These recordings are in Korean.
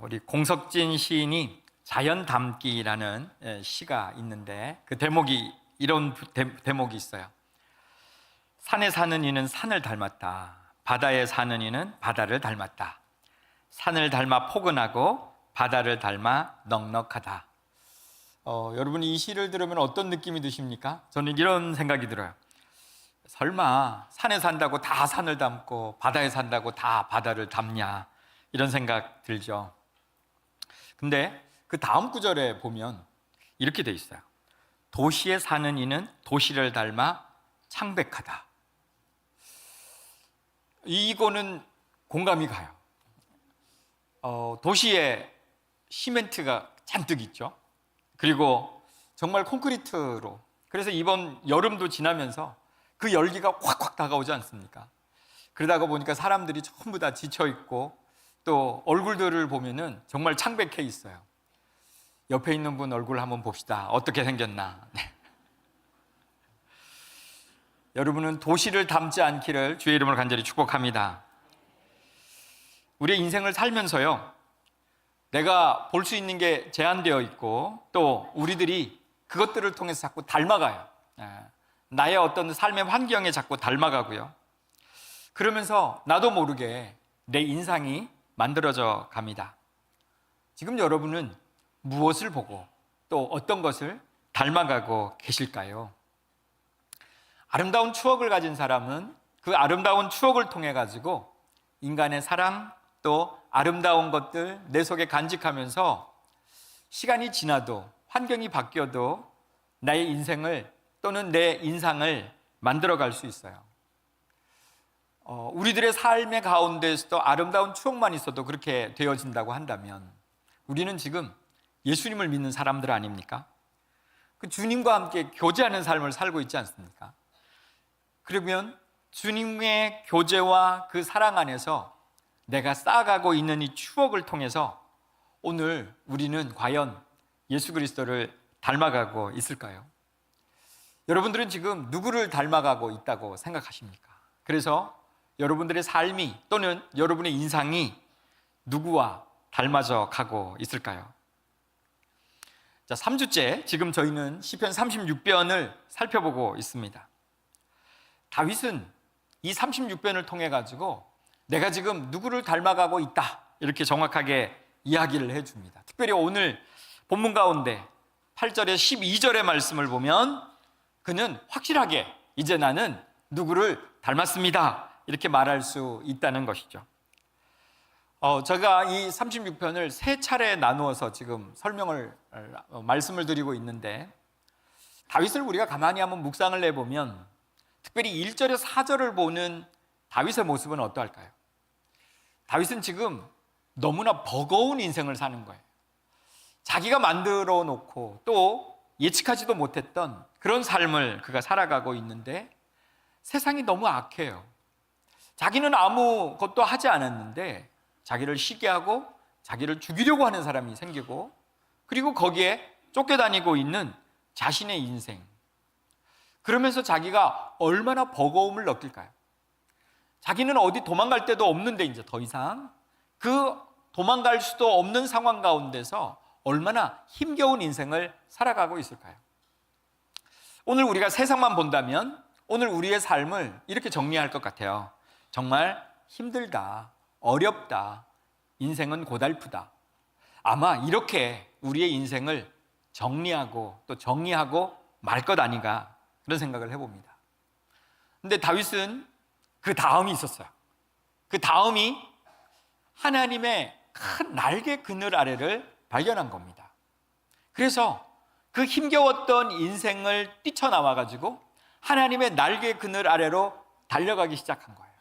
우리 공석진 시인이 자연 담기라는 시가 있는데 그 대목이 이런 대목이 있어요. 산에 사는 이는 산을 닮았다. 바다에 사는 이는 바다를 닮았다. 산을 닮아 포근하고 바다를 닮아 넉넉하다. 여러분이 이 시를 들으면 어떤 느낌이 드십니까? 저는 이런 생각이 들어요. 설마 산에 산다고 다 산을 닮고 바다에 산다고 다 바다를 닮냐, 이런 생각 들죠. 근데 그 다음 구절에 보면 이렇게 돼 있어요. 도시에 사는 이는 도시를 닮아 창백하다. 이거는 공감이 가요. 도시에 시멘트가 잔뜩 있죠. 그리고 정말 콘크리트로, 그래서 이번 여름도 지나면서 그 열기가 확확 다가오지 않습니까? 그러다가 보니까 사람들이 전부 다 지쳐있고 또 얼굴들을 보면은 정말 창백해 있어요. 옆에 있는 분 얼굴 한번 봅시다. 어떻게 생겼나? 네. 여러분은 도시를 닮지 않기를 주의 이름으로 간절히 축복합니다. 우리의 인생을 살면서요, 내가 볼 수 있는 게 제한되어 있고 또 우리들이 그것들을 통해서 자꾸 닮아가요. 나의 어떤 삶의 환경에 자꾸 닮아가고요. 그러면서 나도 모르게 내 인상이 만들어져 갑니다. 지금 여러분은 무엇을 보고 또 어떤 것을 닮아가고 계실까요? 아름다운 추억을 가진 사람은 그 아름다운 추억을 통해 가지고 인간의 사랑 또 아름다운 것들 내 속에 간직하면서 시간이 지나도 환경이 바뀌어도 나의 인생을 또는 내 인상을 만들어갈 수 있어요. 우리들의 삶의 가운데에서도 아름다운 추억만 있어도 그렇게 되어진다고 한다면 우리는 지금 예수님을 믿는 사람들 아닙니까? 그 주님과 함께 교제하는 삶을 살고 있지 않습니까? 그러면 주님의 교제와 그 사랑 안에서 내가 쌓아가고 있는 이 추억을 통해서 오늘 우리는 과연 예수 그리스도를 닮아가고 있을까요? 여러분들은 지금 누구를 닮아가고 있다고 생각하십니까? 그래서 여러분들의 삶이 또는 여러분의 인상이 누구와 닮아져 가고 있을까요? 자, 3주째 지금 저희는 시편 36편을 살펴보고 있습니다. 다윗은 이 36편을 통해 가지고 내가 지금 누구를 닮아가고 있다, 이렇게 정확하게 이야기를 해줍니다. 특별히 오늘 본문 가운데 8절에 12절의 말씀을 보면 그는 확실하게 이제 나는 누구를 닮았습니다, 이렇게 말할 수 있다는 것이죠. 제가 이 36편을 세 차례 나누어서 지금 말씀을 드리고 있는데 다윗을 우리가 가만히 한번 묵상을 해보면 특별히 1절에 4절을 보는 다윗의 모습은 어떠할까요? 다윗은 지금 너무나 버거운 인생을 사는 거예요. 자기가 만들어 놓고 또 예측하지도 못했던 그런 삶을 그가 살아가고 있는데 세상이 너무 악해요. 자기는 아무것도 하지 않았는데 자기를 시기 하고 자기를 죽이려고 하는 사람이 생기고 그리고 거기에 쫓겨다니고 있는 자신의 인생, 그러면서 자기가 얼마나 버거움을 느낄까요? 자기는 어디 도망갈 데도 없는데 이제 더 이상 그 도망갈 수도 없는 상황 가운데서 얼마나 힘겨운 인생을 살아가고 있을까요? 오늘 우리가 세상만 본다면 오늘 우리의 삶을 이렇게 정리할 것 같아요. 정말 힘들다, 어렵다, 인생은 고달프다. 아마 이렇게 우리의 인생을 정리하고 또 정의하고 말 것 아닌가, 그런 생각을 해봅니다. 근데 다윗은 그 다음이 있었어요. 그 다음이 하나님의 큰 날개 그늘 아래를 발견한 겁니다. 그래서 그 힘겨웠던 인생을 뛰쳐나와가지고 하나님의 날개 그늘 아래로 달려가기 시작한 거예요.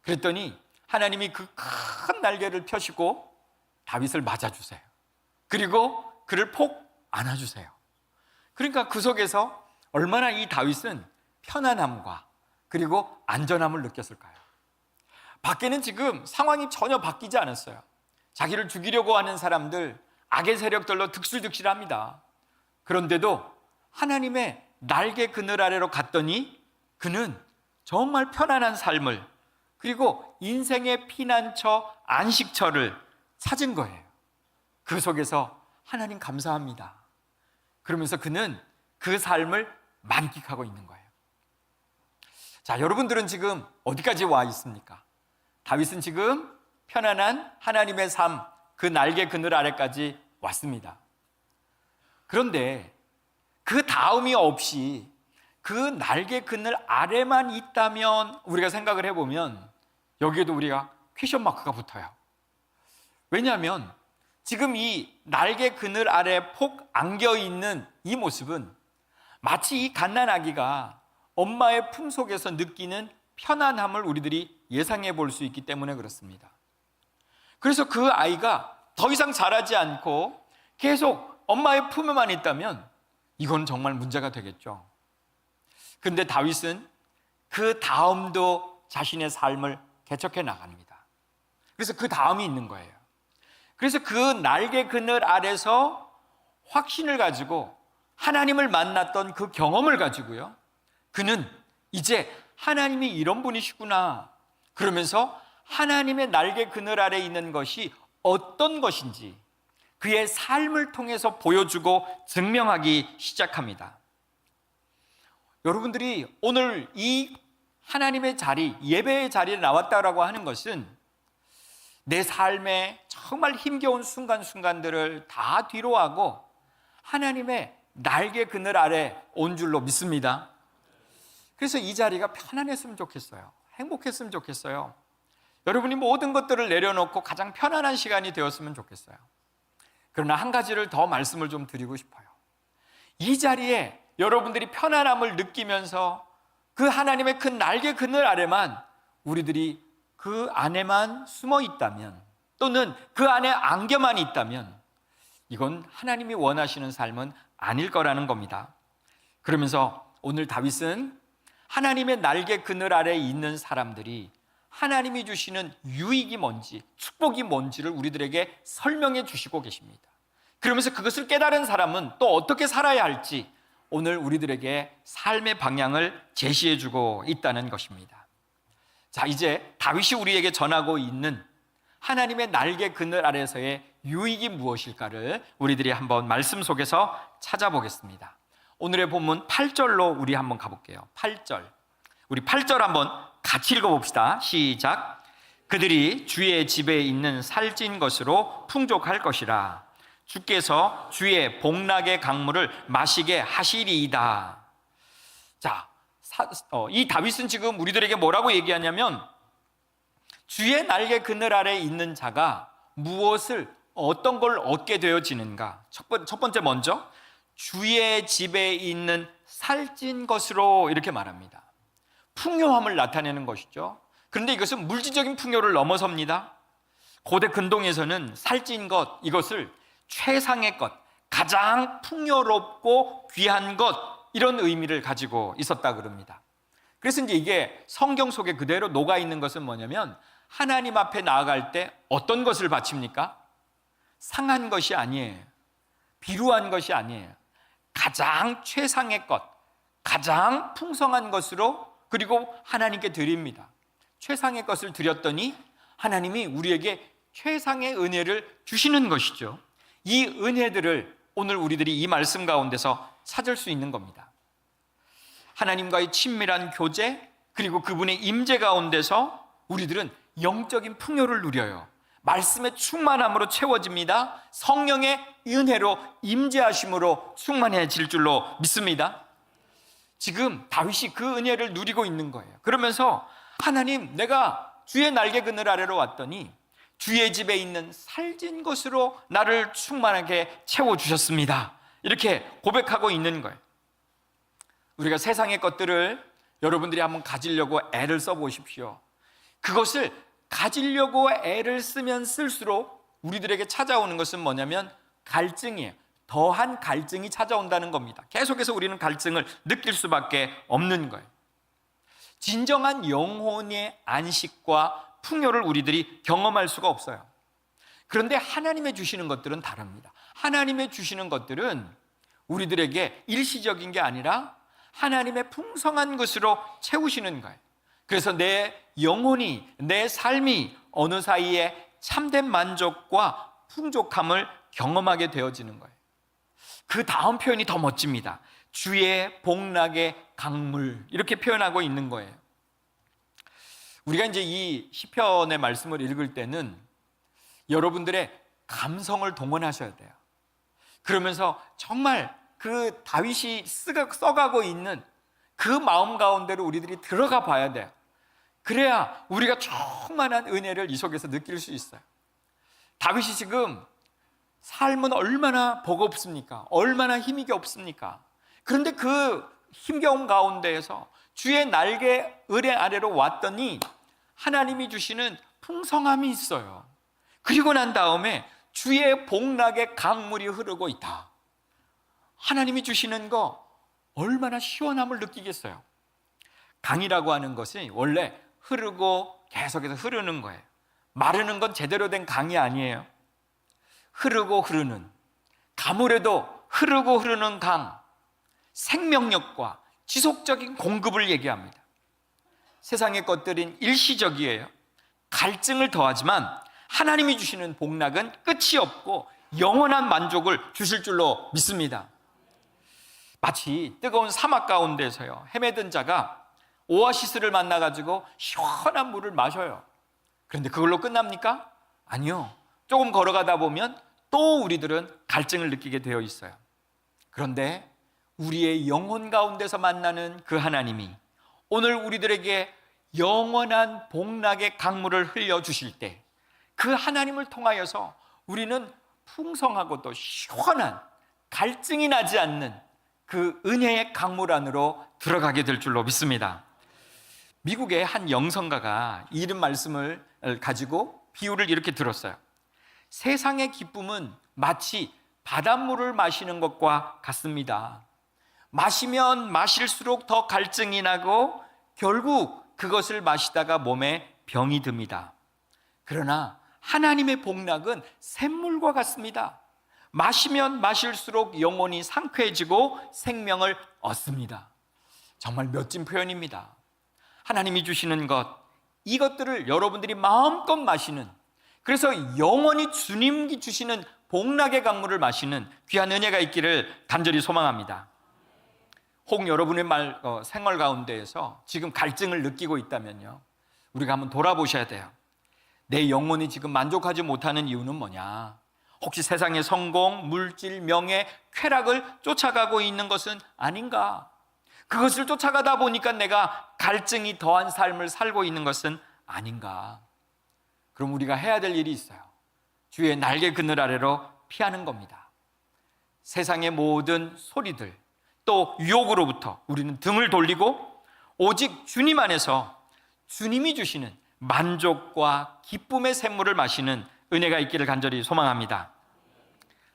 그랬더니 하나님이 그 큰 날개를 펴시고 다윗을 맞아주세요. 그리고 그를 폭 안아주세요. 그러니까 그 속에서 얼마나 이 다윗은 편안함과 그리고 안전함을 느꼈을까요? 밖에는 지금 상황이 전혀 바뀌지 않았어요. 자기를 죽이려고 하는 사람들, 악의 세력들로 득실득실합니다. 그런데도 하나님의 날개 그늘 아래로 갔더니 그는 정말 편안한 삶을, 그리고 인생의 피난처, 안식처를 찾은 거예요. 그 속에서 하나님 감사합니다 그러면서 그는 그 삶을 만끽하고 있는 거예요. 자, 여러분들은 지금 어디까지 와 있습니까? 다윗은 지금 편안한 하나님의 삶, 그 날개 그늘 아래까지 왔습니다. 그런데 그 다음이 없이 그 날개 그늘 아래만 있다면 우리가 생각을 해보면 여기에도 우리가 퀘션 마크가 붙어요. 왜냐하면 지금 이 날개 그늘 아래 폭 안겨 있는 이 모습은 마치 이 갓난아기가 엄마의 품 속에서 느끼는 편안함을 우리들이 예상해 볼 수 있기 때문에 그렇습니다. 그래서 그 아이가 더 이상 자라지 않고 계속 엄마의 품에만 있다면 이건 정말 문제가 되겠죠. 그런데 다윗은 그 다음도 자신의 삶을 개척해 나갑니다. 그래서 그 다음이 있는 거예요. 그래서 그 날개 그늘 아래서 확신을 가지고 하나님을 만났던 그 경험을 가지고요, 그는 이제 하나님이 이런 분이시구나 그러면서 하나님의 날개 그늘 아래 있는 것이 어떤 것인지 그의 삶을 통해서 보여주고 증명하기 시작합니다. 여러분들이 오늘 이 하나님의 자리, 예배의 자리에 나왔다라고 하는 것은 내 삶에 정말 힘겨운 순간순간들을 다 뒤로하고 하나님의 날개 그늘 아래 온 줄로 믿습니다. 그래서 이 자리가 편안했으면 좋겠어요. 행복했으면 좋겠어요. 여러분이 모든 것들을 내려놓고 가장 편안한 시간이 되었으면 좋겠어요. 그러나 한 가지를 더 말씀을 좀 드리고 싶어요. 이 자리에 여러분들이 편안함을 느끼면서 그 하나님의 큰 날개 그늘 아래만 우리들이 그 안에만 숨어 있다면, 또는 그 안에 안겨만 있다면 이건 하나님이 원하시는 삶은 아닐 거라는 겁니다. 그러면서 오늘 다윗은 하나님의 날개 그늘 아래에 있는 사람들이 하나님이 주시는 유익이 뭔지, 축복이 뭔지를 우리들에게 설명해 주시고 계십니다. 그러면서 그것을 깨달은 사람은 또 어떻게 살아야 할지 오늘 우리들에게 삶의 방향을 제시해 주고 있다는 것입니다. 자, 이제 다윗이 우리에게 전하고 있는 하나님의 날개 그늘 아래에서의 유익이 무엇일까를 우리들이 한번 말씀 속에서 찾아보겠습니다. 오늘의 본문 8절로 우리 한번 가볼게요. 8절. 우리 8절 한번 같이 읽어봅시다. 시작. 그들이 주의 집에 있는 살찐 것으로 풍족할 것이라. 주께서 주의 복락의 강물을 마시게 하시리이다. 자, 이 다윗은 지금 우리들에게 뭐라고 얘기하냐면 주의 날개 그늘 아래에 있는 자가 무엇을, 어떤 걸 얻게 되어지는가. 첫 번째 먼저 주의 집에 있는 살찐 것으로 이렇게 말합니다. 풍요함을 나타내는 것이죠. 그런데 이것은 물질적인 풍요를 넘어섭니다. 고대 근동에서는 살찐 것, 이것을 최상의 것, 가장 풍요롭고 귀한 것, 이런 의미를 가지고 있었다 그럽니다. 그래서 이제 이게 성경 속에 그대로 녹아 있는 것은 뭐냐면 하나님 앞에 나아갈 때 어떤 것을 바칩니까? 상한 것이 아니에요. 비루한 것이 아니에요. 가장 최상의 것, 가장 풍성한 것으로 그리고 하나님께 드립니다. 최상의 것을 드렸더니 하나님이 우리에게 최상의 은혜를 주시는 것이죠. 이 은혜들을 오늘 우리들이 이 말씀 가운데서 찾을 수 있는 겁니다. 하나님과의 친밀한 교제, 그리고 그분의 임재 가운데서 우리들은 영적인 풍요를 누려요. 말씀의 충만함으로 채워집니다. 성령의 은혜로 임재하심으로 충만해질 줄로 믿습니다. 지금 다윗이 그 은혜를 누리고 있는 거예요. 그러면서 하나님, 내가 주의 날개 그늘 아래로 왔더니 주의 집에 있는 살찐 것으로 나를 충만하게 채워주셨습니다. 이렇게 고백하고 있는 거예요. 우리가 세상의 것들을 여러분들이 한번 가지려고 애를 써보십시오. 그것을 가지려고 애를 쓰면 쓸수록 우리들에게 찾아오는 것은 뭐냐면 갈증이에요. 더한 갈증이 찾아온다는 겁니다. 계속해서 우리는 갈증을 느낄 수밖에 없는 거예요. 진정한 영혼의 안식과 풍요를 우리들이 경험할 수가 없어요. 그런데 하나님의 주시는 것들은 다릅니다. 하나님의 주시는 것들은 우리들에게 일시적인 게 아니라 하나님의 풍성한 것으로 채우시는 거예요. 그래서 내 영혼이, 내 삶이 어느 사이에 참된 만족과 풍족함을 경험하게 되어지는 거예요. 그 다음 표현이 더 멋집니다. 주의 복락의 강물, 이렇게 표현하고 있는 거예요. 우리가 이제 이 시편의 말씀을 읽을 때는 여러분들의 감성을 동원하셔야 돼요. 그러면서 정말 그 다윗이 써가고 있는 그 마음 가운데로 우리들이 들어가 봐야 돼요. 그래야 우리가 충만한 은혜를 이 속에서 느낄 수 있어요. 다윗이 지금 삶은 얼마나 버겁습니까? 얼마나 힘이 없습니까? 그런데 그 힘겨운 가운데에서 주의 날개 의뢰 아래로 왔더니 하나님이 주시는 풍성함이 있어요. 그리고 난 다음에 주의 복락의 강물이 흐르고 있다. 하나님이 주시는 거 얼마나 시원함을 느끼겠어요. 강이라고 하는 것이 원래 흐르고 계속해서 흐르는 거예요. 마르는 건 제대로 된 강이 아니에요. 흐르고 흐르는, 가물에도 흐르고 흐르는 강, 생명력과 지속적인 공급을 얘기합니다. 세상의 것들은 일시적이에요. 갈증을 더하지만 하나님이 주시는 복락은 끝이 없고 영원한 만족을 주실 줄로 믿습니다. 마치 뜨거운 사막 가운데서요, 헤매던 자가 오아시스를 만나가지고 시원한 물을 마셔요. 그런데 그걸로 끝납니까? 아니요. 조금 걸어가다 보면 또 우리들은 갈증을 느끼게 되어 있어요. 그런데 우리의 영혼 가운데서 만나는 그 하나님이 오늘 우리들에게 영원한 복락의 강물을 흘려주실 때 그 하나님을 통하여서 우리는 풍성하고 또 시원한, 갈증이 나지 않는 그 은혜의 강물 안으로 들어가게 될 줄로 믿습니다. 미국의 한 영성가가 이런 말씀을 가지고 비유를 이렇게 들었어요. 세상의 기쁨은 마치 바닷물을 마시는 것과 같습니다. 마시면 마실수록 더 갈증이 나고 결국 그것을 마시다가 몸에 병이 듭니다. 그러나 하나님의 복락은 샘물과 같습니다. 마시면 마실수록 영혼이 상쾌해지고 생명을 얻습니다. 정말 멋진 표현입니다. 하나님이 주시는 것, 이것들을 여러분들이 마음껏 마시는, 그래서 영원히 주님이 주시는 복락의 강물을 마시는 귀한 은혜가 있기를 간절히 소망합니다. 혹 여러분의 생활 가운데에서 지금 갈증을 느끼고 있다면요, 우리가 한번 돌아보셔야 돼요. 내 영혼이 지금 만족하지 못하는 이유는 뭐냐? 혹시 세상의 성공, 물질, 명예, 쾌락을 쫓아가고 있는 것은 아닌가? 그것을 쫓아가다 보니까 내가 갈증이 더한 삶을 살고 있는 것은 아닌가? 그럼 우리가 해야 될 일이 있어요. 주의 날개 그늘 아래로 피하는 겁니다. 세상의 모든 소리들, 또 유혹으로부터 우리는 등을 돌리고 오직 주님 안에서 주님이 주시는 만족과 기쁨의 샘물을 마시는 은혜가 있기를 간절히 소망합니다.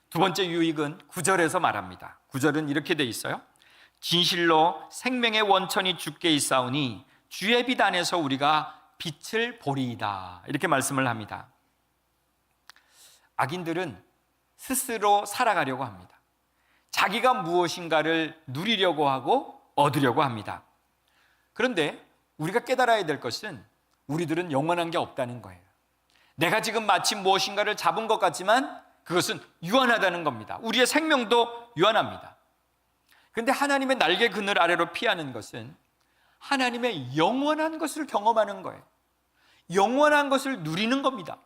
두 번째 유익은 9절에서 말합니다. 9절은 이렇게 돼 있어요. 진실로 생명의 원천이 주께 있사오니 주의 빛 안에서 우리가 빛을 보리이다. 이렇게 말씀을 합니다. 악인들은 스스로 살아가려고 합니다. 자기가 무엇인가를 누리려고 하고 얻으려고 합니다. 그런데 우리가 깨달아야 될 것은 우리들은 영원한 게 없다는 거예요. 내가 지금 마침 무엇인가를 잡은 것 같지만 그것은 유한하다는 겁니다. 우리의 생명도 유한합니다. 그런데 하나님의 날개 그늘 아래로 피하는 것은 하나님의 영원한 것을 경험하는 거예요. 영원한 것을 누리는 겁니다.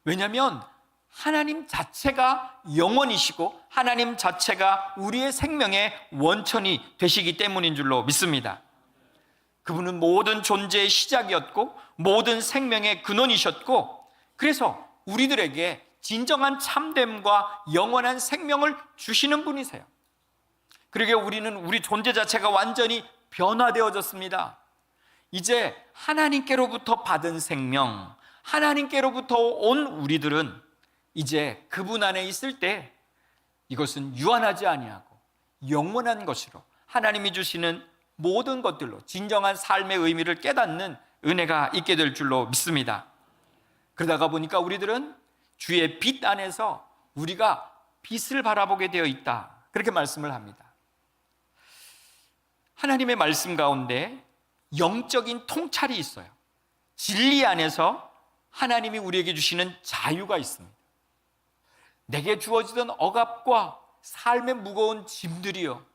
왜냐하면 하나님 자체가 영원이시고 하나님 자체가 우리의 생명의 원천이 되시기 때문인 줄로 믿습니다. 그분은 모든 존재의 시작이었고 모든 생명의 근원이셨고, 그래서 우리들에게 진정한 참됨과 영원한 생명을 주시는 분이세요. 그러기에 우리는 우리 존재 자체가 완전히 변화되어졌습니다. 이제 하나님께로부터 받은 생명, 하나님께로부터 온 우리들은 이제 그분 안에 있을 때 이것은 유한하지 아니하고 영원한 것으로 하나님이 주시는 모든 것들로 진정한 삶의 의미를 깨닫는 은혜가 있게 될 줄로 믿습니다. 그러다가 보니까 우리들은 주의 빛 안에서 우리가 빛을 바라보게 되어 있다, 그렇게 말씀을 합니다. 하나님의 말씀 가운데 영적인 통찰이 있어요. 진리 안에서 하나님이 우리에게 주시는 자유가 있습니다. 내게 주어지던 억압과 삶의 무거운 짐들이요,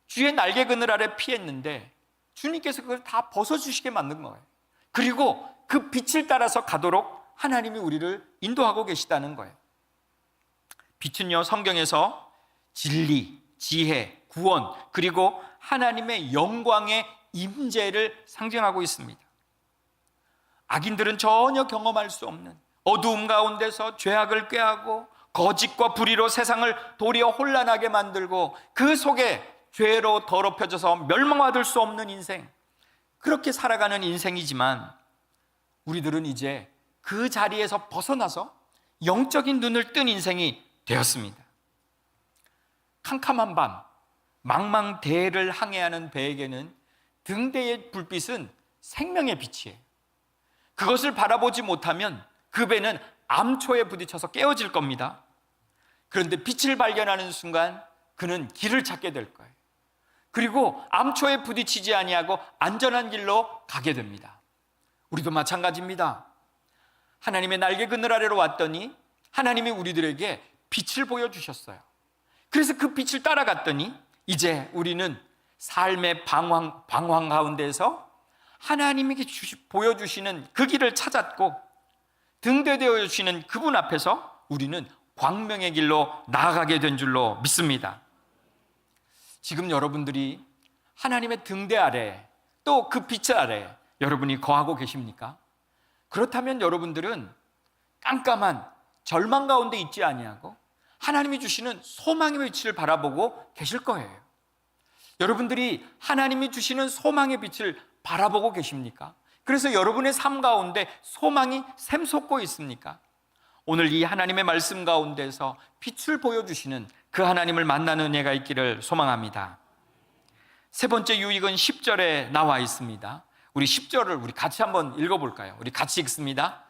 주의 날개 그늘 아래 피했는데 주님께서 그걸 다 벗어주시게 만든 거예요. 그리고 그 빛을 따라서 가도록 하나님이 우리를 인도하고 계시다는 거예요. 빛은요, 성경에서 진리, 지혜, 구원, 그리고 하나님의 영광의 임재를 상징하고 있습니다. 악인들은 전혀 경험할 수 없는 어두움 가운데서 죄악을 꾀하고 거짓과 불의로 세상을 도리어 혼란하게 만들고 그 속에 죄로 더럽혀져서 멸망받을 수 없는 인생, 그렇게 살아가는 인생이지만 우리들은 이제 그 자리에서 벗어나서 영적인 눈을 뜬 인생이 되었습니다. 캄캄한 밤, 망망대해를 항해하는 배에게는 등대의 불빛은 생명의 빛이에요. 그것을 바라보지 못하면 그 배는 암초에 부딪혀서 깨어질 겁니다. 그런데 빛을 발견하는 순간 그는 길을 찾게 될 거예요. 그리고 암초에 부딪히지 아니하고 안전한 길로 가게 됩니다. 우리도 마찬가지입니다. 하나님의 날개 그늘 아래로 왔더니 하나님이 우리들에게 빛을 보여주셨어요. 그래서 그 빛을 따라갔더니 이제 우리는 삶의 방황 가운데서 하나님이 보여주시는 그 길을 찾았고 등대되어 주시는 그분 앞에서 우리는 광명의 길로 나아가게 된 줄로 믿습니다. 지금 여러분들이 하나님의 등대 아래, 또 그 빛 아래 여러분이 거하고 계십니까? 그렇다면 여러분들은 깜깜한 절망 가운데 있지 아니하고 하나님이 주시는 소망의 빛을 바라보고 계실 거예요. 여러분들이 하나님이 주시는 소망의 빛을 바라보고 계십니까? 그래서 여러분의 삶 가운데 소망이 샘솟고 있습니까? 오늘 이 하나님의 말씀 가운데서 빛을 보여주시는 그 하나님을 만나는 은혜가 있기를 소망합니다. 세 번째 유익은 10절에 나와 있습니다. 우리 10절을 우리 같이 한번 읽어볼까요? 우리 같이 읽습니다.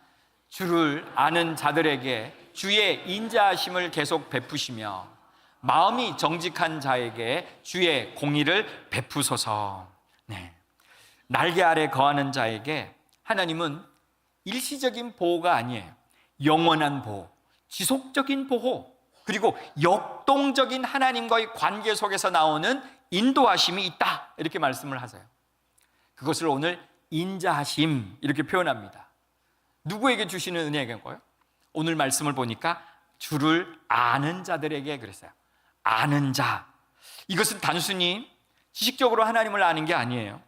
주를 아는 자들에게 주의 인자하심을 계속 베푸시며 마음이 정직한 자에게 주의 공의를 베푸소서. 네. 날개 아래 거하는 자에게 하나님은 일시적인 보호가 아니에요. 영원한 보호, 지속적인 보호, 그리고 역동적인 하나님과의 관계 속에서 나오는 인도하심이 있다, 이렇게 말씀을 하세요. 그것을 오늘 인자하심 이렇게 표현합니다. 누구에게 주시는 은혜인가요? 오늘 말씀을 보니까 주를 아는 자들에게 그랬어요. 아는 자, 이것은 단순히 지식적으로 하나님을 아는 게 아니에요.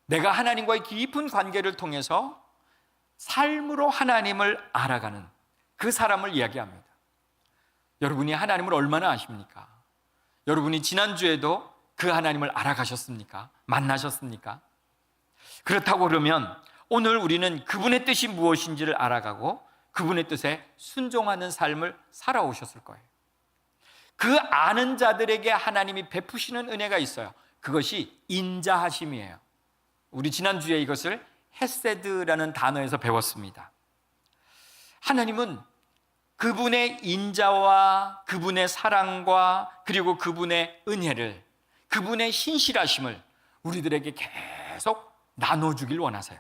내가 하나님과의 깊은 관계를 통해서 삶으로 하나님을 알아가는 그 사람을 이야기합니다. 여러분이 하나님을 얼마나 아십니까? 여러분이 지난주에도 그 하나님을 알아가셨습니까? 만나셨습니까? 그렇다고 그러면 오늘 우리는 그분의 뜻이 무엇인지를 알아가고 그분의 뜻에 순종하는 삶을 살아오셨을 거예요. 그 아는 자들에게 하나님이 베푸시는 은혜가 있어요. 그것이 인자하심이에요. 우리 지난주에 이것을 헤세드라는 단어에서 배웠습니다. 하나님은 그분의 인자와 그분의 사랑과 그리고 그분의 은혜를, 그분의 신실하심을 우리들에게 계속 나눠주길 원하세요.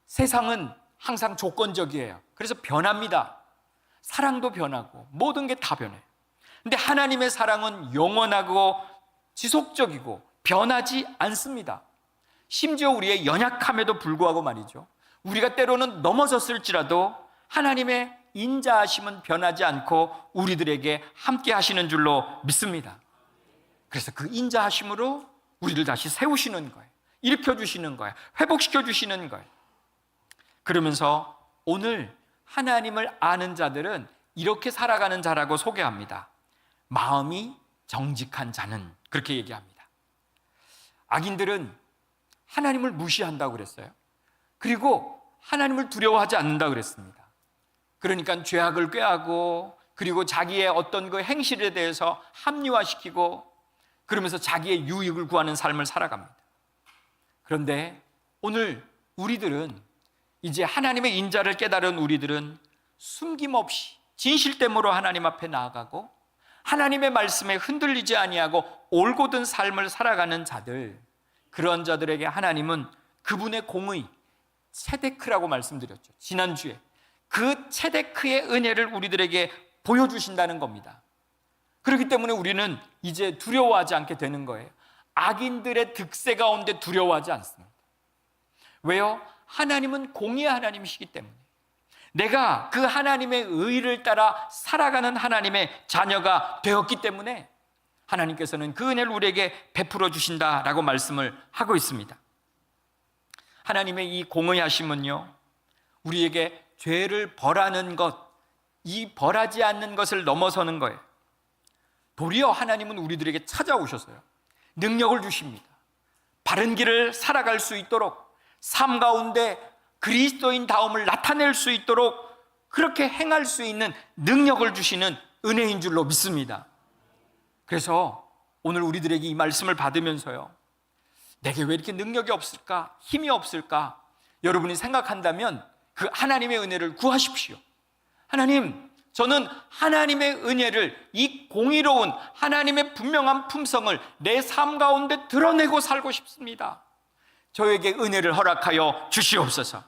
세상은 항상 조건적이에요. 그래서 변합니다. 사랑도 변하고 모든 게 다 변해요. 근데 하나님의 사랑은 영원하고 지속적이고 변하지 않습니다. 심지어 우리의 연약함에도 불구하고 말이죠, 우리가 때로는 넘어졌을지라도 하나님의 인자하심은 변하지 않고 우리들에게 함께 하시는 줄로 믿습니다. 그래서 그 인자하심으로 우리를 다시 세우시는 거예요. 일으켜주시는 거예요. 회복시켜주시는 거예요. 그러면서 오늘 하나님을 아는 자들은 이렇게 살아가는 자라고 소개합니다. 마음이 정직한 자는, 그렇게 얘기합니다. 악인들은 하나님을 무시한다고 그랬어요. 그리고 하나님을 두려워하지 않는다고 그랬습니다. 그러니까 죄악을 꾀하고 그리고 자기의 어떤 그 행실에 대해서 합리화시키고 그러면서 자기의 유익을 구하는 삶을 살아갑니다. 그런데 오늘 우리들은, 이제 하나님의 인자를 깨달은 우리들은 숨김없이 진실됨으로 하나님 앞에 나아가고 하나님의 말씀에 흔들리지 아니하고 올곧은 삶을 살아가는 자들, 그런 자들에게 하나님은 그분의 공의, 체데크라고 말씀드렸죠. 지난주에 그 체데크의 은혜를 우리들에게 보여주신다는 겁니다. 그렇기 때문에 우리는 이제 두려워하지 않게 되는 거예요. 악인들의 득세 가운데 두려워하지 않습니다. 왜요? 하나님은 공의의 하나님이시기 때문에, 내가 그 하나님의 의를 따라 살아가는 하나님의 자녀가 되었기 때문에 하나님께서는 그 은혜를 우리에게 베풀어 주신다라고 말씀을 하고 있습니다. 하나님의 이 공의하심은요, 우리에게 죄를 벌하는 것, 이 벌하지 않는 것을 넘어서는 거예요. 도리어 하나님은 우리들에게 찾아오셔서요, 능력을 주십니다. 바른 길을 살아갈 수 있도록, 삶 가운데 그리스도인다움을 나타낼 수 있도록 그렇게 행할 수 있는 능력을 주시는 은혜인 줄로 믿습니다. 그래서 오늘 우리들에게 이 말씀을 받으면서요, 내게 왜 이렇게 능력이 없을까? 힘이 없을까? 여러분이 생각한다면 그 하나님의 은혜를 구하십시오. 하나님, 저는 하나님의 은혜를, 이 공의로운 하나님의 분명한 품성을 내 삶 가운데 드러내고 살고 싶습니다. 저에게 은혜를 허락하여 주시옵소서.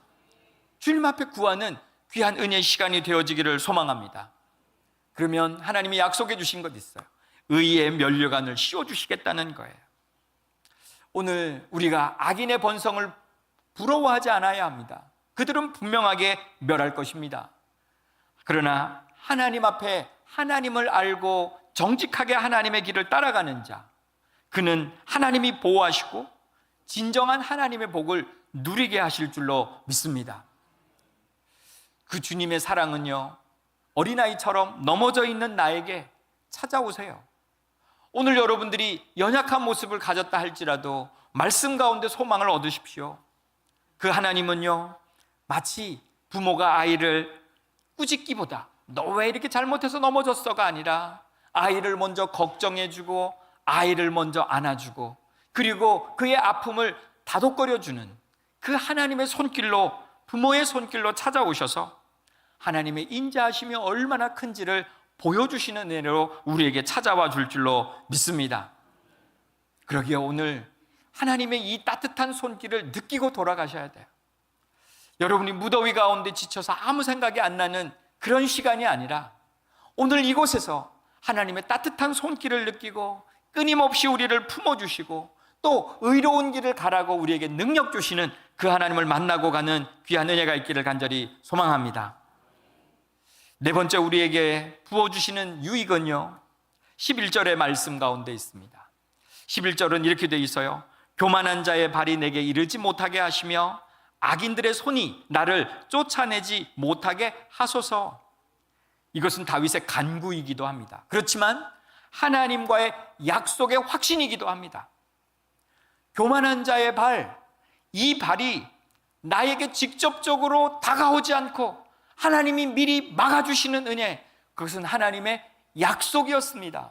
주님 앞에 구하는 귀한 은혜의 시간이 되어지기를 소망합니다. 그러면 하나님이 약속해 주신 것 있어요. 의의 면류관을 씌워주시겠다는 거예요. 오늘 우리가 악인의 번성을 부러워하지 않아야 합니다. 그들은 분명하게 멸할 것입니다. 그러나 하나님 앞에 하나님을 알고 정직하게 하나님의 길을 따라가는 자, 그는 하나님이 보호하시고 진정한 하나님의 복을 누리게 하실 줄로 믿습니다. 그 주님의 사랑은요, 어린아이처럼 넘어져 있는 나에게 찾아오세요. 오늘 여러분들이 연약한 모습을 가졌다 할지라도 말씀 가운데 소망을 얻으십시오. 그 하나님은요, 마치 부모가 아이를 꾸짖기보다 너 왜 이렇게 잘못해서 넘어졌어가 아니라 아이를 먼저 걱정해주고 아이를 먼저 안아주고 그리고 그의 아픔을 다독거려주는 그 하나님의 손길로, 부모의 손길로 찾아오셔서 하나님의 인자하심이 얼마나 큰지를 보여주시는 은혜로 우리에게 찾아와 줄 줄로 믿습니다. 그러기에 오늘 하나님의 이 따뜻한 손길을 느끼고 돌아가셔야 돼요. 여러분이 무더위 가운데 지쳐서 아무 생각이 안 나는 그런 시간이 아니라 오늘 이곳에서 하나님의 따뜻한 손길을 느끼고 끊임없이 우리를 품어주시고 또 의로운 길을 가라고 우리에게 능력 주시는 그 하나님을 만나고 가는 귀한 은혜가 있기를 간절히 소망합니다. 네 번째 우리에게 부어주시는 유익은요, 11절의 말씀 가운데 있습니다. 11절은 이렇게 되어 있어요. 교만한 자의 발이 내게 이르지 못하게 하시며 악인들의 손이 나를 쫓아내지 못하게 하소서. 이것은 다윗의 간구이기도 합니다. 그렇지만 하나님과의 약속의 확신이기도 합니다. 교만한 자의 발, 이 발이 나에게 직접적으로 다가오지 않고 하나님이 미리 막아주시는 은혜, 그것은 하나님의 약속이었습니다.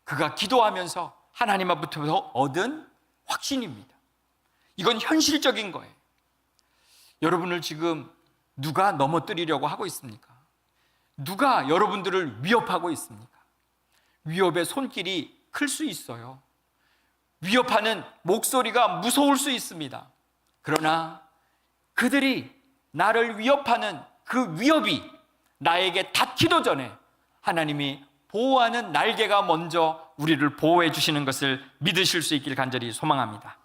그가 기도하면서 하나님 앞부터 얻은 확신입니다. 이건 현실적인 거예요. 여러분을 지금 누가 넘어뜨리려고 하고 있습니까? 누가 여러분들을 위협하고 있습니까? 위협의 손길이 클 수 있어요. 위협하는 목소리가 무서울 수 있습니다. 그러나 그들이 나를 위협하는 그 위협이 나에게 닿기도 전에 하나님이 보호하는 날개가 먼저 우리를 보호해 주시는 것을 믿으실 수 있기를 간절히 소망합니다.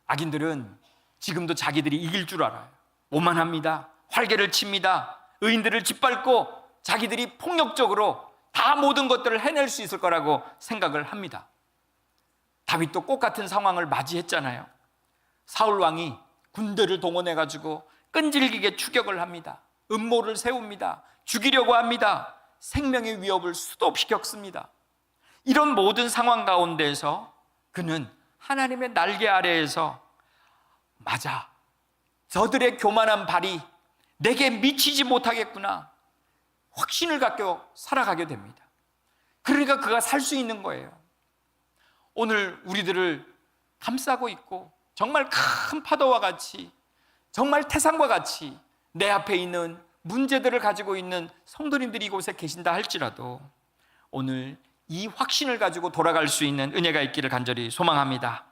악인들은 지금도 자기들이 이길 줄 알아요. 오만합니다. 활개를 칩니다. 의인들을 짓밟고 자기들이 폭력적으로 다 모든 것들을 해낼 수 있을 거라고 생각을 합니다. 다윗도 똑같은 상황을 맞이했잖아요. 사울 왕이 군대를 동원해가지고 끈질기게 추격을 합니다. 음모를 세웁니다. 죽이려고 합니다. 생명의 위협을 수도 없이 겪습니다. 이런 모든 상황 가운데에서 그는 하나님의 날개 아래에서 맞아, 저들의 교만한 발이 내게 미치지 못하겠구나, 확신을 갖고 살아가게 됩니다. 그러니까 그가 살 수 있는 거예요. 오늘 우리들을 감싸고 있고 정말 큰 파도와 같이, 정말 태산과 같이 내 앞에 있는 문제들을 가지고 있는 성도님들이 이곳에 계신다 할지라도 오늘 이 확신을 가지고 돌아갈 수 있는 은혜가 있기를 간절히 소망합니다.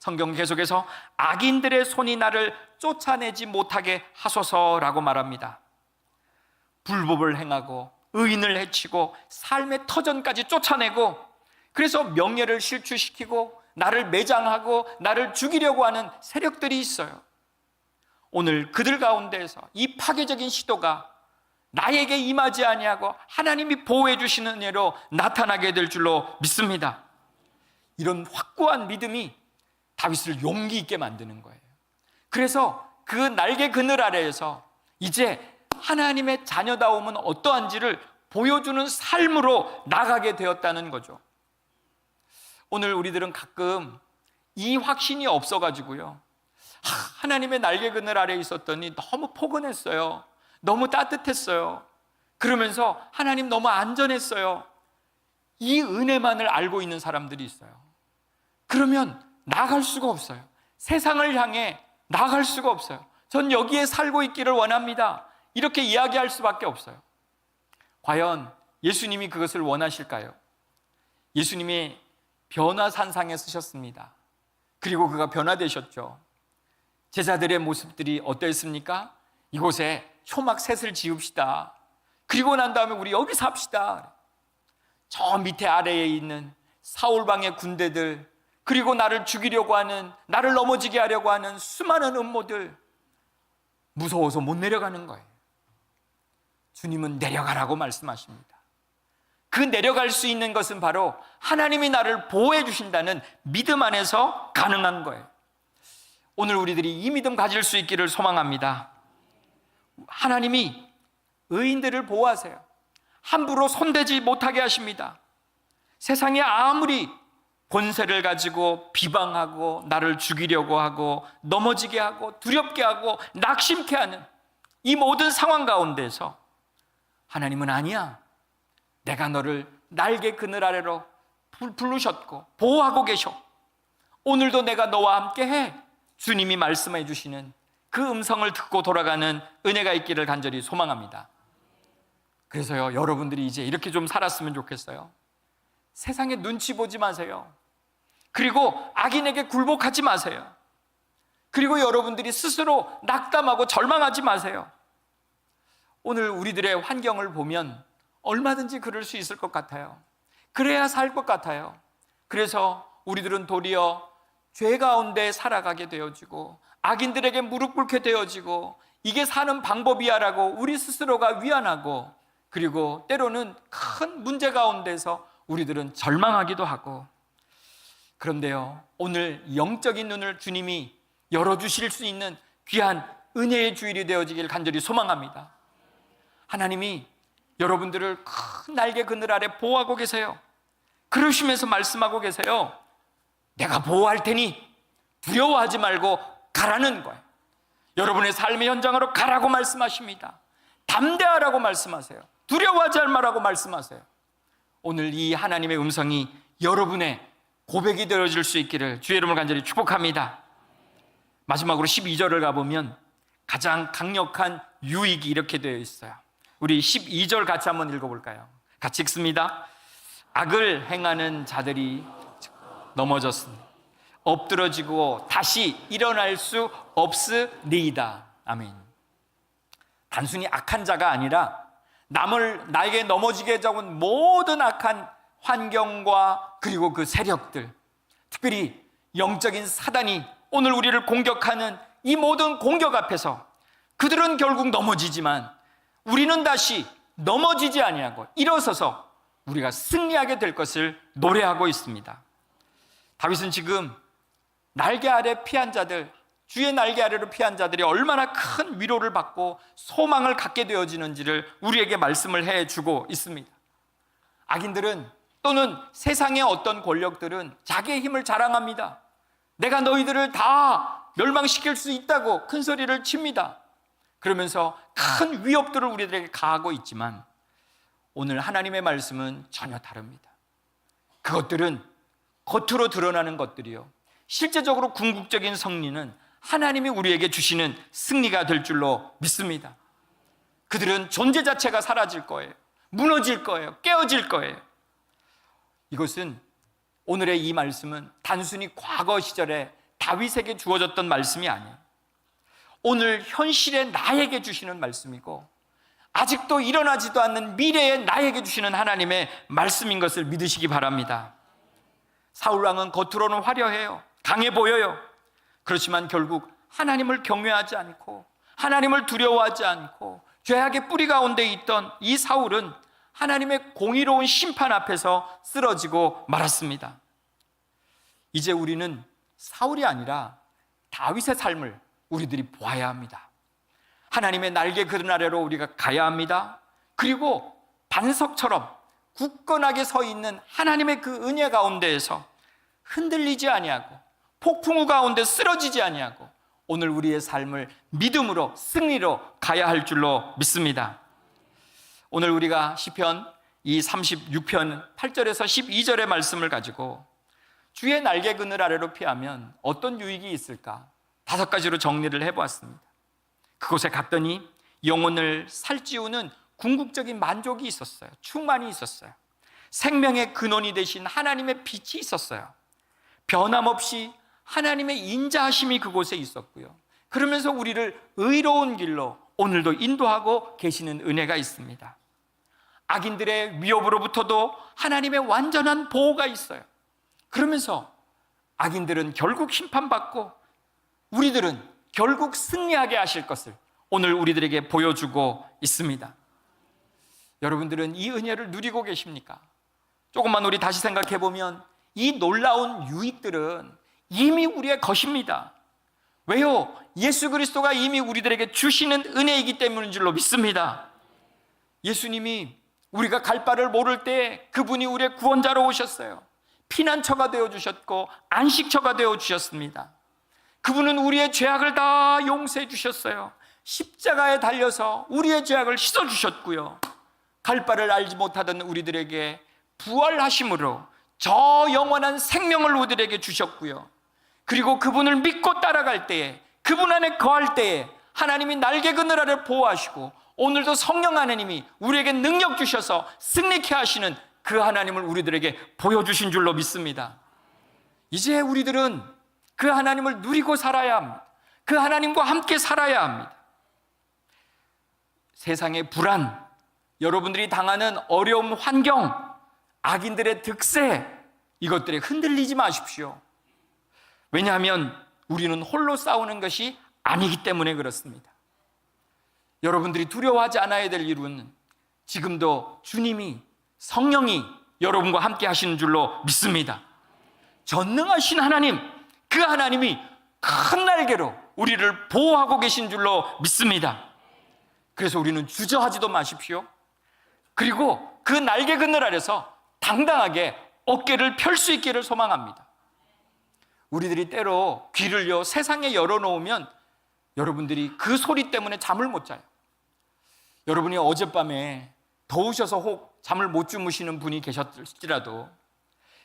성경 계속해서 악인들의 손이 나를 쫓아내지 못하게 하소서라고 말합니다. 불법을 행하고 의인을 해치고 삶의 터전까지 쫓아내고, 그래서 명예를 실추시키고 나를 매장하고 나를 죽이려고 하는 세력들이 있어요. 오늘 그들 가운데에서 이 파괴적인 시도가 나에게 임하지 아니하고 하나님이 보호해 주시는 은혜로 나타나게 될 줄로 믿습니다. 이런 확고한 믿음이 다윗을 용기 있게 만드는 거예요. 그래서 그 날개 그늘 아래에서 이제 하나님의 자녀다움은 어떠한지를 보여주는 삶으로 나가게 되었다는 거죠. 오늘 우리들은 가끔 이 확신이 없어가지고요, 하나님의 날개 그늘 아래에 있었더니 너무 포근했어요, 너무 따뜻했어요, 그러면서 하나님 너무 안전했어요, 이 은혜만을 알고 있는 사람들이 있어요. 그러면 나갈 수가 없어요. 세상을 향해 나갈 수가 없어요. 전 여기에 살고 있기를 원합니다, 이렇게 이야기할 수밖에 없어요. 과연 예수님이 그것을 원하실까요? 예수님이 변화산상에 쓰셨습니다. 그리고 그가 변화되셨죠. 제자들의 모습들이 어땠습니까? 이곳에 초막셋을 지읍시다, 그리고 난 다음에 우리 여기 삽시다. 저 밑에 아래에 있는 사울방의 군대들, 그리고 나를 죽이려고 하는, 나를 넘어지게 하려고 하는 수많은 음모들, 무서워서 못 내려가는 거예요. 주님은 내려가라고 말씀하십니다. 그 내려갈 수 있는 것은 바로 하나님이 나를 보호해 주신다는 믿음 안에서 가능한 거예요. 오늘 우리들이 이 믿음 가질 수 있기를 소망합니다. 하나님이 의인들을 보호하세요. 함부로 손대지 못하게 하십니다. 세상에 아무리 권세를 가지고 비방하고 나를 죽이려고 하고 넘어지게 하고 두렵게 하고 낙심케 하는 이 모든 상황 가운데서 하나님은 아니야, 내가 너를 날개 그늘 아래로 부르셨고 보호하고 계셔, 오늘도 내가 너와 함께 해, 주님이 말씀해 주시는 그 음성을 듣고 돌아가는 은혜가 있기를 간절히 소망합니다. 그래서요, 여러분들이 이제 이렇게 좀 살았으면 좋겠어요. 세상에 눈치 보지 마세요. 그리고 악인에게 굴복하지 마세요. 그리고 여러분들이 스스로 낙담하고 절망하지 마세요. 오늘 우리들의 환경을 보면 얼마든지 그럴 수 있을 것 같아요. 그래야 살 것 같아요. 그래서 우리들은 도리어 죄 가운데 살아가게 되어지고 악인들에게 무릎 꿇게 되어지고 이게 사는 방법이야 라고 우리 스스로가 위안하고, 그리고 때로는 큰 문제 가운데서 우리들은 절망하기도 하고. 그런데요, 오늘 영적인 눈을 주님이 열어주실 수 있는 귀한 은혜의 주일이 되어지길 간절히 소망합니다. 하나님이 여러분들을 큰 날개 그늘 아래 보호하고 계세요. 그러시면서 말씀하고 계세요. 내가 보호할 테니 두려워하지 말고 가라는 거예요. 여러분의 삶의 현장으로 가라고 말씀하십니다. 담대하라고 말씀하세요. 두려워하지 말라고 말씀하세요. 오늘 이 하나님의 음성이 여러분의 고백이 되어질 수 있기를 주의 이름을 간절히 축복합니다. 마지막으로 12절을 가보면 가장 강력한 유익이 이렇게 되어 있어요. 우리 12절 같이 한번 읽어볼까요? 같이 읽습니다. 악을 행하는 자들이 넘어졌으니 엎드러지고 다시 일어날 수 없으리이다. 아멘. 단순히 악한 자가 아니라 나에게 넘어지게 잡은 모든 악한 환경과 그리고 그 세력들, 특별히 영적인 사단이 오늘 우리를 공격하는 이 모든 공격 앞에서 그들은 결국 넘어지지만 우리는 다시 넘어지지 아니하고 일어서서 우리가 승리하게 될 것을 노래하고 있습니다. 다윗은 지금 날개 아래 피한 자들, 주의 날개 아래로 피한 자들이 얼마나 큰 위로를 받고 소망을 갖게 되어지는지를 우리에게 말씀을 해주고 있습니다. 악인들은, 또는 세상의 어떤 권력들은 자기의 힘을 자랑합니다. 내가 너희들을 다 멸망시킬 수 있다고 큰 소리를 칩니다. 그러면서 큰 위협들을 우리들에게 가하고 있지만 오늘 하나님의 말씀은 전혀 다릅니다. 그것들은 겉으로 드러나는 것들이요, 실제적으로 궁극적인 승리는 하나님이 우리에게 주시는 승리가 될 줄로 믿습니다. 그들은 존재 자체가 사라질 거예요. 무너질 거예요. 깨어질 거예요. 이것은, 오늘의 이 말씀은 단순히 과거 시절에 다윗에게 주어졌던 말씀이 아니에요. 오늘 현실의 나에게 주시는 말씀이고, 아직도 일어나지도 않는 미래의 나에게 주시는 하나님의 말씀인 것을 믿으시기 바랍니다. 사울왕은 겉으로는 화려해요. 강해 보여요. 그렇지만 결국 하나님을 경외하지 않고 하나님을 두려워하지 않고 죄악의 뿌리 가운데 있던 이 사울은 하나님의 공의로운 심판 앞에서 쓰러지고 말았습니다. 이제 우리는 사울이 아니라 다윗의 삶을 우리들이 보아야 합니다. 하나님의 날개 그늘 아래로 우리가 가야 합니다. 그리고 반석처럼 굳건하게 서 있는 하나님의 그 은혜 가운데에서 흔들리지 아니하고 폭풍우 가운데 쓰러지지 아니하고 오늘 우리의 삶을 믿음으로 승리로 가야 할 줄로 믿습니다. 오늘 우리가 시편 이 36편 8절에서 12절의 말씀을 가지고 주의 날개 그늘 아래로 피하면 어떤 유익이 있을까? 5가지로 정리를 해보았습니다. 그곳에 갔더니 영혼을 살찌우는 궁극적인 만족이 있었어요. 충만이 있었어요. 생명의 근원이 되신 하나님의 빛이 있었어요. 변함없이 하나님의 인자하심이 그곳에 있었고요. 그러면서 우리를 의로운 길로 오늘도 인도하고 계시는 은혜가 있습니다. 악인들의 위협으로부터도 하나님의 완전한 보호가 있어요. 그러면서 악인들은 결국 심판받고 우리들은 결국 승리하게 하실 것을 오늘 우리들에게 보여주고 있습니다. 여러분들은 이 은혜를 누리고 계십니까? 조금만 우리 다시 생각해 보면 이 놀라운 유익들은 이미 우리의 것입니다. 왜요? 예수 그리스도가 이미 우리들에게 주시는 은혜이기 때문인 줄로 믿습니다. 예수님이 우리가 갈 바를 모를 때 그분이 우리의 구원자로 오셨어요. 피난처가 되어주셨고 안식처가 되어주셨습니다. 그분은 우리의 죄악을 다 용서해 주셨어요. 십자가에 달려서 우리의 죄악을 씻어주셨고요. 갈 바를 알지 못하던 우리들에게 부활하심으로 저 영원한 생명을 우리들에게 주셨고요. 그리고 그분을 믿고 따라갈 때에, 그분 안에 거할 때에 하나님이 날개 그늘 아래 보호하시고 오늘도 성령 하나님이 우리에게 능력 주셔서 승리케 하시는 그 하나님을 우리들에게 보여주신 줄로 믿습니다. 이제 우리들은 그 하나님을 누리고 살아야 합니다. 그 하나님과 함께 살아야 합니다. 세상의 불안, 여러분들이 당하는 어려운 환경, 악인들의 득세, 이것들에 흔들리지 마십시오. 왜냐하면 우리는 홀로 싸우는 것이 아니기 때문에 그렇습니다. 여러분들이 두려워하지 않아야 될 이유는 지금도 주님이, 성령이 여러분과 함께 하시는 줄로 믿습니다. 전능하신 하나님, 그 하나님이 큰 날개로 우리를 보호하고 계신 줄로 믿습니다. 그래서 우리는 주저하지도 마십시오. 그리고 그 날개 그늘 아래서 당당하게 어깨를 펼 수 있기를 소망합니다. 우리들이 때로 귀를요 세상에 열어놓으면 여러분들이 그 소리 때문에 잠을 못 자요. 여러분이 어젯밤에 더우셔서 혹 잠을 못 주무시는 분이 계셨을지라도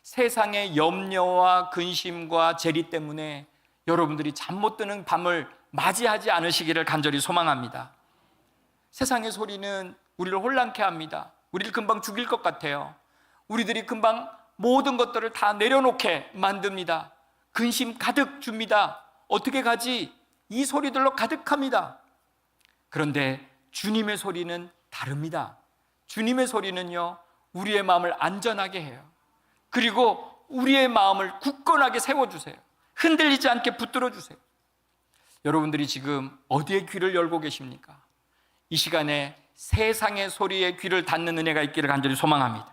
세상의 염려와 근심과 재리 때문에 여러분들이 잠 못 드는 밤을 맞이하지 않으시기를 간절히 소망합니다. 세상의 소리는 우리를 혼란케 합니다. 우리를 금방 죽일 것 같아요. 우리들이 금방 모든 것들을 다 내려놓게 만듭니다. 근심 가득 줍니다. 어떻게 가지? 이 소리들로 가득합니다. 그런데 주님의 소리는 다릅니다. 주님의 소리는요 우리의 마음을 안전하게 해요. 그리고 우리의 마음을 굳건하게 세워주세요. 흔들리지 않게 붙들어주세요. 여러분들이 지금 어디에 귀를 열고 계십니까? 이 시간에 세상의 소리에 귀를 닫는 은혜가 있기를 간절히 소망합니다.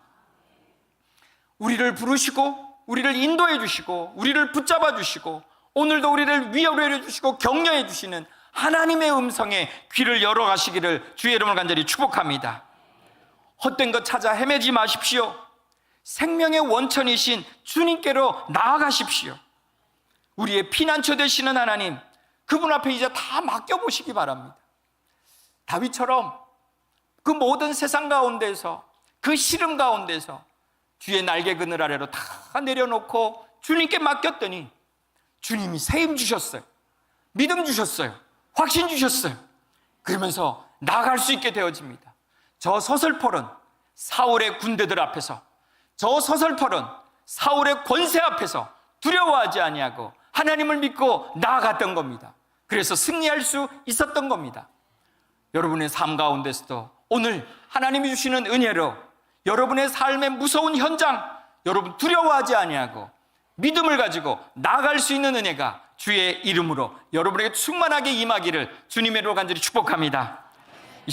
우리를 부르시고 우리를 인도해 주시고 우리를 붙잡아 주시고 오늘도 우리를 위로해 주시고 격려해 주시는 하나님의 음성에 귀를 열어가시기를 주의 이름을 간절히 축복합니다. 헛된 것 찾아 헤매지 마십시오. 생명의 원천이신 주님께로 나아가십시오. 우리의 피난처 되시는 하나님, 그분 앞에 이제 다 맡겨보시기 바랍니다. 다윗처럼 그 모든 세상 가운데서, 그 시름 가운데서 주의 날개 그늘 아래로 다 내려놓고 주님께 맡겼더니 주님이 세임 주셨어요. 믿음 주셨어요. 확신 주셨어요. 그러면서 나아갈 수 있게 되어집니다. 저 서슬퍼런 사울의 군대들 앞에서, 저 서슬퍼런 사울의 권세 앞에서 두려워하지 아니하고 하나님을 믿고 나아갔던 겁니다. 그래서 승리할 수 있었던 겁니다. 여러분의 삶 가운데서도 오늘 하나님이 주시는 은혜로 여러분의 삶의 무서운 현장, 여러분 두려워하지 아니하고 믿음을 가지고 나아갈 수 있는 은혜가 주의 이름으로 여러분에게 충만하게 임하기를 주님의 이름으로 간절히 축복합니다.